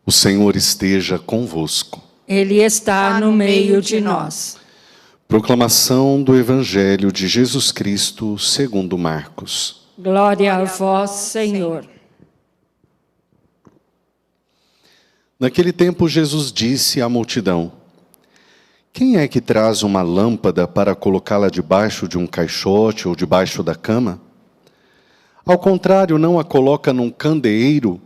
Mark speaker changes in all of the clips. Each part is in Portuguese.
Speaker 1: O Senhor esteja convosco.
Speaker 2: Ele está no meio de nós.
Speaker 1: Proclamação do Evangelho de Jesus Cristo segundo Marcos.
Speaker 2: Glória a vós, Senhor.
Speaker 1: Naquele tempo Jesus disse à multidão: quem é que traz uma lâmpada para colocá-la debaixo de um caixote ou debaixo da cama? Ao contrário, não a coloca num candeeiro?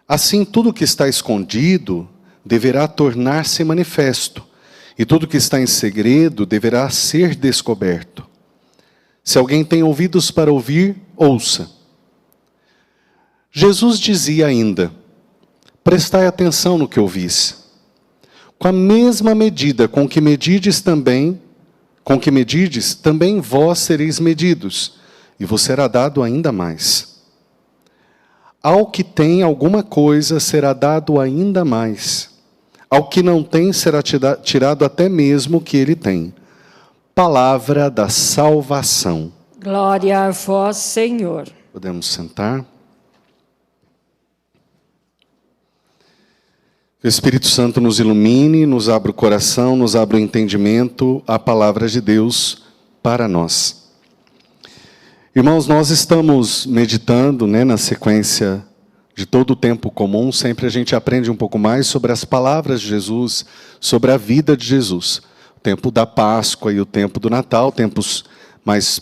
Speaker 1: Assim, tudo que está escondido deverá tornar-se manifesto, e tudo que está em segredo deverá ser descoberto. Se alguém tem ouvidos para ouvir, ouça. Jesus dizia ainda: prestai atenção no que ouvis. Com a mesma medida com que medides, também vós sereis medidos, e vos será dado ainda mais. Ao que tem alguma coisa será dado ainda mais. Ao que não tem será tirado até mesmo o que ele tem. Palavra da salvação.
Speaker 2: Glória a vós, Senhor.
Speaker 1: Podemos sentar. O Espírito Santo nos ilumine, nos abra o coração, nos abra o entendimento, a palavra de Deus para nós. Irmãos, nós estamos meditando, na sequência de todo o tempo comum, sempre a gente aprende um pouco mais sobre as palavras de Jesus, sobre a vida de Jesus. O tempo da Páscoa e o tempo do Natal, tempos mais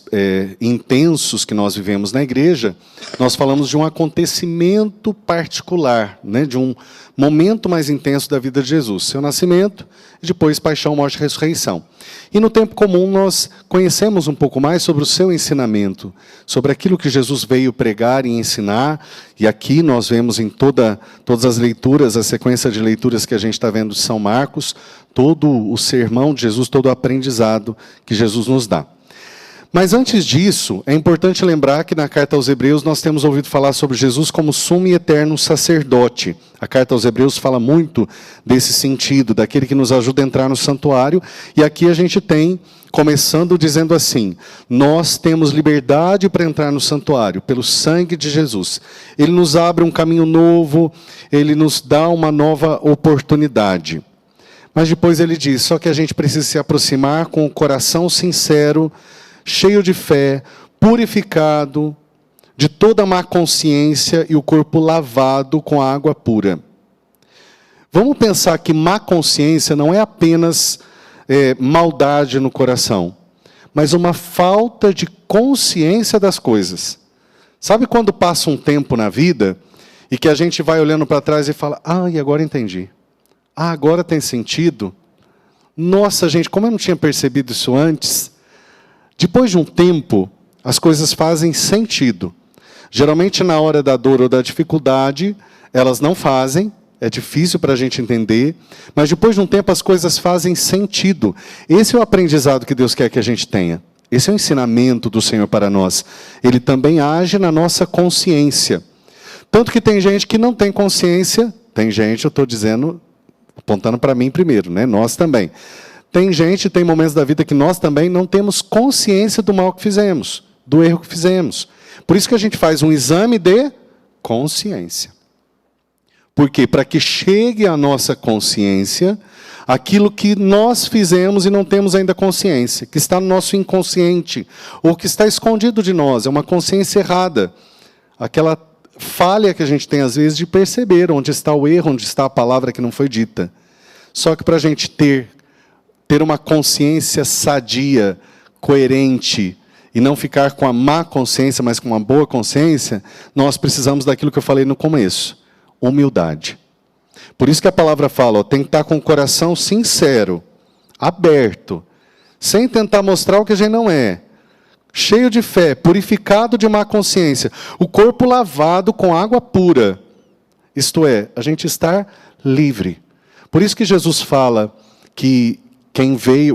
Speaker 1: intensos que nós vivemos na igreja, nós falamos de um acontecimento particular, de um momento mais intenso da vida de Jesus, seu nascimento, e depois paixão, morte e ressurreição. E no tempo comum nós conhecemos um pouco mais sobre o seu ensinamento, sobre aquilo que Jesus veio pregar e ensinar, e aqui nós vemos em todas as leituras, a sequência de leituras que a gente está vendo de São Marcos, todo o sermão de Jesus, todo o aprendizado que Jesus nos dá. Mas antes disso, é importante lembrar que na carta aos Hebreus nós temos ouvido falar sobre Jesus como sumo e eterno sacerdote. A carta aos Hebreus fala muito desse sentido, daquele que nos ajuda a entrar no santuário. E aqui a gente tem, começando dizendo assim: nós temos liberdade para entrar no santuário, pelo sangue de Jesus. Ele nos abre um caminho novo, ele nos dá uma nova oportunidade. Mas depois ele diz, só que a gente precisa se aproximar com o coração sincero, cheio de fé, purificado de toda má consciência e o corpo lavado com a água pura. Vamos pensar que má consciência não é apenas maldade no coração, mas uma falta de consciência das coisas. Sabe quando passa um tempo na vida e que a gente vai olhando para trás e fala, e agora entendi. Agora tem sentido. Nossa, gente, como eu não tinha percebido isso antes. Depois de um tempo, as coisas fazem sentido. Geralmente, na hora da dor ou da dificuldade, elas não fazem, é difícil para a gente entender, mas depois de um tempo as coisas fazem sentido. Esse é o aprendizado que Deus quer que a gente tenha. Esse é o ensinamento do Senhor para nós. Ele também age na nossa consciência. Tanto que tem gente que não tem consciência, tem gente, eu estou dizendo, apontando para mim primeiro, nós também. Tem momentos da vida que nós também não temos consciência do mal que fizemos, do erro que fizemos. Por isso que a gente faz um exame de consciência. Por quê? Para que chegue à nossa consciência aquilo que nós fizemos e não temos ainda consciência, que está no nosso inconsciente, ou que está escondido de nós, é uma consciência errada. Aquela falha que a gente tem às vezes de perceber onde está o erro, onde está a palavra que não foi dita. Só que para a gente ter uma consciência sadia, coerente, e não ficar com a má consciência, mas com uma boa consciência, nós precisamos daquilo que eu falei no começo, humildade. Por isso que a palavra fala, tem que estar com o coração sincero, aberto, sem tentar mostrar o que a gente não é, cheio de fé, purificado de má consciência, o corpo lavado com água pura, isto é, a gente estar livre. Por isso que Jesus fala que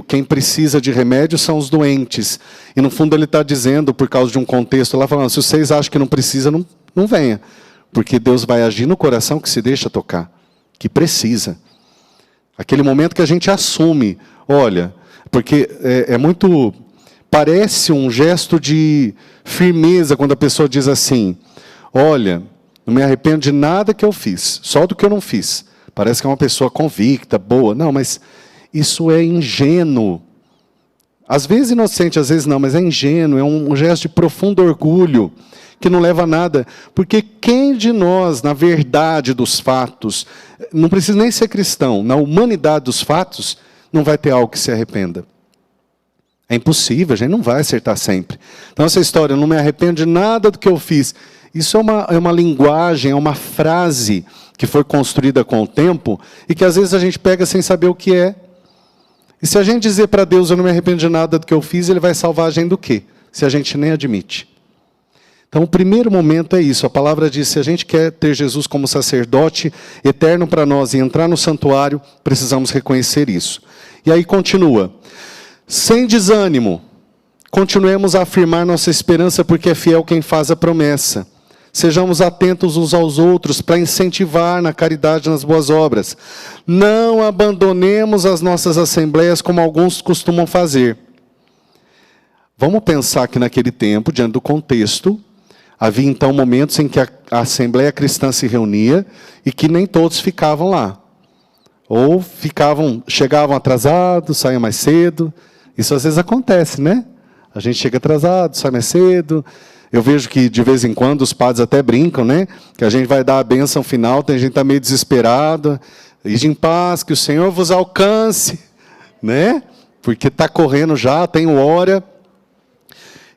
Speaker 1: quem precisa de remédio são os doentes. E no fundo ele está dizendo, por causa de um contexto lá, falando, se vocês acham que não precisa, não venha. Porque Deus vai agir no coração que se deixa tocar, que precisa. Aquele momento que a gente assume, olha, porque parece um gesto de firmeza quando a pessoa diz assim, olha, Não me arrependo de nada que eu fiz, só do que eu não fiz. Parece que é uma pessoa convicta, boa. Não, mas isso é ingênuo. Às vezes inocente, às vezes não, mas é ingênuo, é um gesto de profundo orgulho, que não leva a nada. Porque quem de nós, na verdade dos fatos, não precisa nem ser cristão, na humanidade dos fatos, não vai ter algo que se arrependa? É impossível, a gente não vai acertar sempre. Então essa história, eu não me arrependo de nada do que eu fiz, isso é uma linguagem, é uma frase que foi construída com o tempo e que às vezes a gente pega sem saber o que é. E se a gente dizer para Deus, eu não me arrependo de nada do que eu fiz, Ele vai salvar a gente do quê? Se a gente nem admite. Então o primeiro momento é isso, a palavra diz, se a gente quer ter Jesus como sacerdote eterno para nós e entrar no santuário, precisamos reconhecer isso. E aí continua, sem desânimo, continuemos a afirmar nossa esperança, porque é fiel quem faz a promessa. Sejamos atentos uns aos outros para incentivar na caridade e nas boas obras. Não abandonemos as nossas assembleias como alguns costumam fazer. Vamos pensar que naquele tempo, diante do contexto, havia então momentos em que a Assembleia Cristã se reunia e que nem todos ficavam lá. Ou chegavam atrasados, saíam mais cedo. Isso às vezes acontece, né? A gente chega atrasado, sai mais cedo. Eu vejo que, de vez em quando, os padres até brincam, né? Que a gente vai dar a bênção final, tem gente que está meio desesperado. Ide em paz, que o Senhor vos alcance, né? Porque está correndo já, tem hora.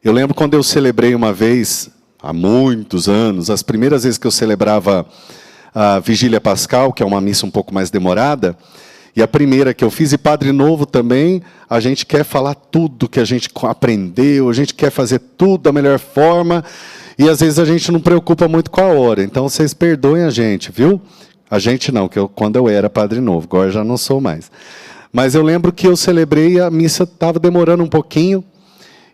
Speaker 1: Eu lembro quando eu celebrei uma vez, há muitos anos, as primeiras vezes que eu celebrava a Vigília Pascal, que é uma missa um pouco mais demorada, e a primeira que eu fiz, e Padre Novo também, a gente quer falar tudo que a gente aprendeu, a gente quer fazer tudo da melhor forma, e às vezes a gente não preocupa muito com a hora. Então vocês perdoem a gente, viu? A gente não, quando eu era Padre Novo, agora já não sou mais. Mas eu lembro que eu celebrei, a missa estava demorando um pouquinho,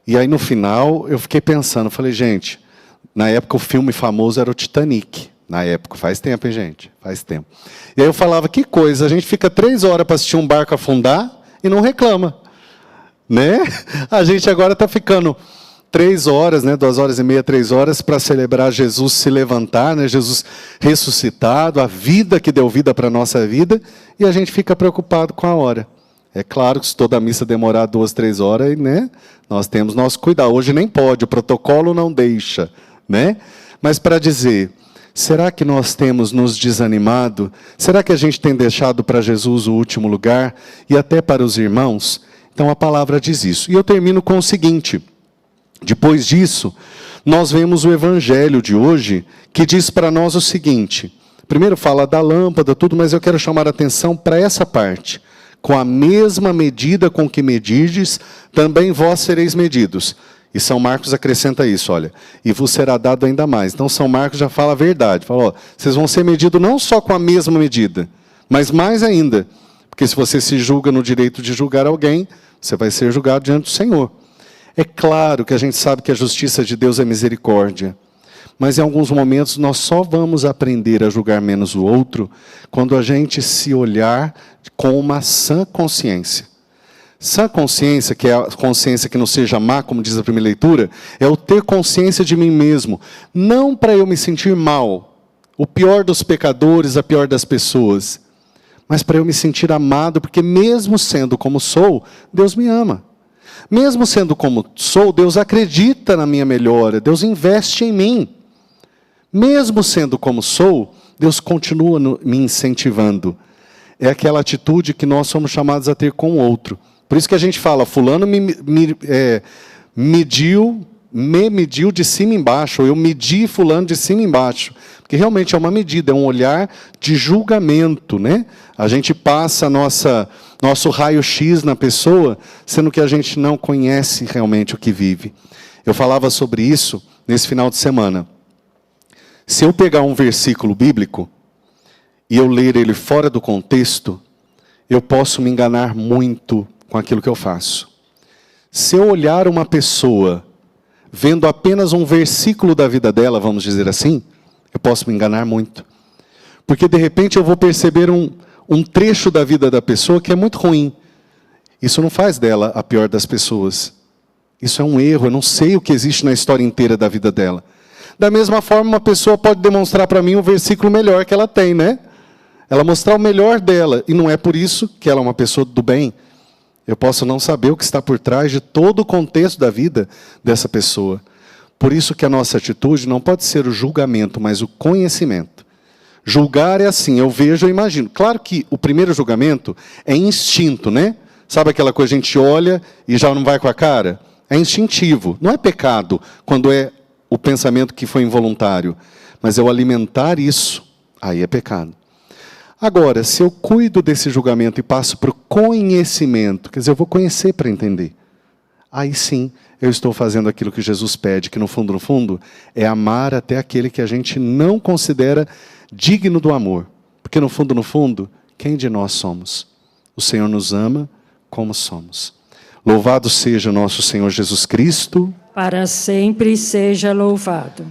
Speaker 1: e aí no final eu fiquei pensando, falei, gente, na época o filme famoso era o Titanic. Na época, faz tempo, hein, gente? Faz tempo. E aí eu falava, que coisa, a gente fica 3 horas para assistir um barco afundar e não reclama. Né? A gente agora está ficando 3 horas, né, 2 horas e meia, 3 horas, para celebrar Jesus se levantar, né, Jesus ressuscitado, a vida que deu vida para a nossa vida, e a gente fica preocupado com a hora. É claro que se toda a missa demorar 2, 3 horas, né, nós temos nosso cuidado. Hoje nem pode, o protocolo não deixa. Né? Mas para dizer... Será que nós temos nos desanimado? Será que a gente tem deixado para Jesus o último lugar? E até para os irmãos? Então a palavra diz isso. E eu termino com o seguinte. Depois disso, nós vemos o evangelho de hoje, que diz para nós o seguinte. Primeiro fala da lâmpada, tudo, mas eu quero chamar a atenção para essa parte. Com a mesma medida com que medirdes, também vós sereis medidos. E São Marcos acrescenta isso, olha, e vos será dado ainda mais. Então São Marcos já fala a verdade, fala, ó, vocês vão ser medidos não só com a mesma medida, mas mais ainda, porque se você se julga no direito de julgar alguém, você vai ser julgado diante do Senhor. É claro que a gente sabe que a justiça de Deus é misericórdia, mas em alguns momentos nós só vamos aprender a julgar menos o outro quando a gente se olhar com uma sã consciência. Sã consciência, que é a consciência que não seja má, como diz a primeira leitura, é o ter consciência de mim mesmo. Não para eu me sentir mal, o pior dos pecadores, a pior das pessoas, mas para eu me sentir amado, porque mesmo sendo como sou, Deus me ama. Mesmo sendo como sou, Deus acredita na minha melhora, Deus investe em mim. Mesmo sendo como sou, Deus continua me incentivando. É aquela atitude que nós somos chamados a ter com o outro. Por isso que a gente fala, fulano me mediu de cima embaixo, ou eu medi fulano de cima embaixo. Porque realmente é uma medida, é um olhar de julgamento, né? A gente passa nosso raio-x na pessoa, sendo que a gente não conhece realmente o que vive. Eu falava sobre isso nesse final de semana. Se eu pegar um versículo bíblico e eu ler ele fora do contexto, eu posso me enganar muito com aquilo que eu faço. Se eu olhar uma pessoa vendo apenas um versículo da vida dela, vamos dizer assim, eu posso me enganar muito. Porque de repente eu vou perceber um trecho da vida da pessoa que é muito ruim. Isso não faz dela a pior das pessoas. Isso é um erro, eu não sei o que existe na história inteira da vida dela. Da mesma forma, uma pessoa pode demonstrar para mim um versículo melhor que ela tem, né? Ela mostrar o melhor dela, e não é por isso que ela é uma pessoa do bem. Eu posso não saber o que está por trás de todo o contexto da vida dessa pessoa. Por isso que a nossa atitude não pode ser o julgamento, mas o conhecimento. Julgar é assim, eu vejo, eu imagino. Claro que o primeiro julgamento é instinto, né? Sabe aquela coisa, a gente olha e já não vai com a cara? É instintivo, não é pecado quando é o pensamento que foi involuntário. Mas eu alimentar isso, aí é pecado. Agora, se eu cuido desse julgamento e passo para o conhecimento, quer dizer, eu vou conhecer para entender. Aí sim, eu estou fazendo aquilo que Jesus pede, que no fundo, é amar até aquele que a gente não considera digno do amor. Porque no fundo, quem de nós somos? O Senhor nos ama como somos. Louvado seja o nosso Senhor Jesus Cristo.
Speaker 2: Para sempre seja louvado.